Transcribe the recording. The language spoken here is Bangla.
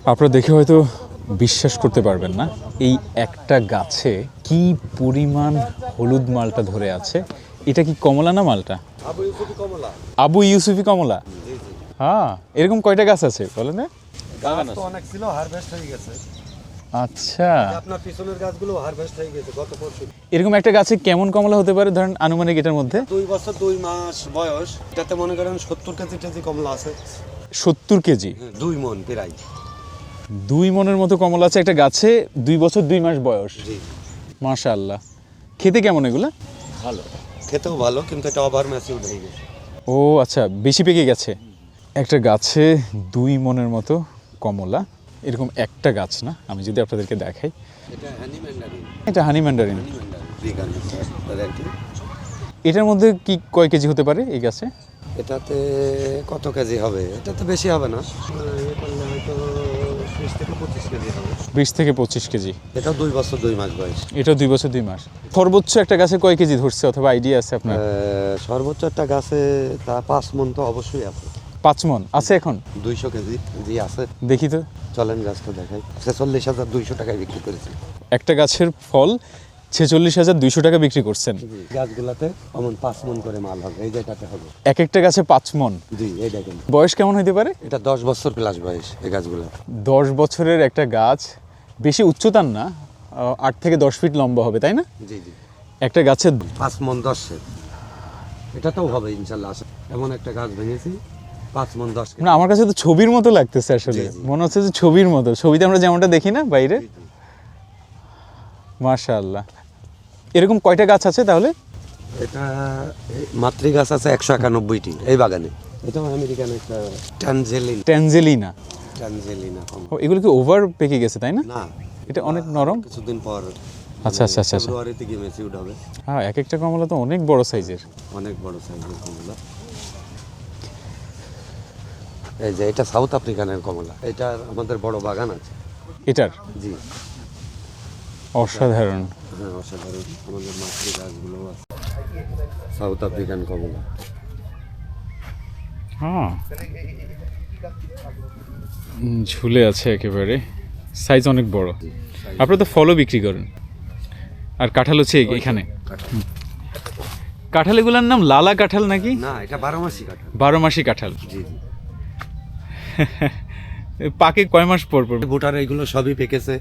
আপনারা দেখে হয়তো বিশ্বাস করতে পারবেন না, এই একটা গাছে কি পরিমাণ হলুদ মালটা ধরে আছে। এটা কি কমলা না মালটা? আবু ইউসুফি কমলা। আবু ইউসুফি কমলা। হ্যাঁ, এরকম কয়টা গাছ আছে বলেন না? গাছ তো অনেক ছিল, হারভেস্ট হয়ে গেছে। আচ্ছা, আপনার পিছনের গাছগুলো হারভেস্ট হয়ে গেছে গত পরশু। এরকম একটা গাছে কেমন কমলা হতে পারে ধরেন আনুমানিক এটার মধ্যে? 2 বছর 2 মাস বয়স, এটাতে মনে করেন 70 কেজি কমলা আছে। 70 কেজি, 2 মন প্রায়। 2 মনের মতো কমলা আছে একটা গাছে, 2 বছর 2 মাস বয়স। জি, মাশাআল্লাহ। খেতে কেমন এগুলা? ভালো, খেতেও ভালো, কিন্তু এটা ওভার ম্যাচিউরড হয়ে গেছে। ও আচ্ছা, বেশি পেকে গেছে। একটা গাছে 2 মনের মতো কমলা, এরকম একটা গাছ না, আমি যদি আপনাদেরকে দেখাই, এটা হানি ম্যান্ডারিন। এটা হানি ম্যান্ডারিন। Began variety. এটার মধ্যে কি কয় কেজি হতে পারে এই গাছে? এটাতে কত কেজি হবে? এটাতে বেশি হবে না, এ করলে হয়তো 20 থেকে 25 কেজি হবে। 20 থেকে 25 কেজি। এটা 2 বছর 2 মাস বয়স। এটা 2 বছর 2 মাস। সর্বোচ্চ একটা গাছে কয় কেজি ধরছে অথবা আইডিয়া আছে আপনার? সর্বোচ্চ একটা গাছে তা 5 মন তো অবশ্যই আছে। 5 মন আছে এখন? 200 কেজি জি আছে। দেখি তো। চলেন গাছটা দেখাই। 46,200 টাকায় বিক্রি করেছি। একটা গাছের ফল 46,200 টাকা বিক্রি করছেন। গাছগুলাতে অমন 5 মন করে মাল হবে, এই জায়গাতে হবে। এক একটা গাছে 5 মন। জি, এই দেখেন। বয়স কেমন হতে পারে? এটা 10 বছর প্লাস বয়স এই গাছগুলো। 10 বছরের একটা গাছ, বেশি উচ্চতার না, 8 থেকে 10 ফিট লম্বা হবে, তাই না? জি জি। একটা গাছে 5 মন 10 এটাতেও হবে ইনশাল্লাহ। এমন একটা গাছ ভেঙেছি 5 মন 10 মানে আমার কাছে তো ছবির মতো লাগতেছে আসলে। জি, জি। মনে হচ্ছে যে ছবির মতো, ছবিতে আমরা যেমনটা দেখি না বাইরে। মাশাআল্লাহ। এরকম কয়টা গাছ আছে তাহলে? এটা মাতৃ গাছ আছে 191টি এই বাগানে। এটাও আমেরিকান একটা ট্যানজেলিনা। ট্যানজেলিনা ও, এগুলো কি ওভার পেকে গেছে তাই না? না, এটা অনেক নরম। কিছুদিন পর আচ্ছা আচ্ছা আচ্ছা আচ্ছা। ফেব্রুয়ারিতে গিয়ে ম্যাচিউরড হবে। হ্যাঁ, এক একটা কমলা তো অনেক বড় সাইজের। অনেক বড় সাইজের কমলা। এই যে এটা সাউথ আফ্রিকানের কমলা, এটা আমাদের বড় বাগান আছে। এটার জি অসাধারণ। হ্যাঁ, অসাধারণ। আমাদের মাতৃ গাছগুলো আছে সাউথ আফ্রিকান কমলা। হ্যাঁ, ঝুলে আছে একেবারে, সাইজ অনেক বড়। আপনারা তো ফলও বিক্রি করেন, আর কাঁঠাল হচ্ছে এখানে। কাঁঠাল এগুলোর নাম লালা কাঁঠাল নাকি? না, এটা 12 মাসি কাঁঠাল। 12 মাসি কাঁঠাল। জি জি। পাকে কয় মাস পর পর? ভুটার এগুলো সবই পেকেছে।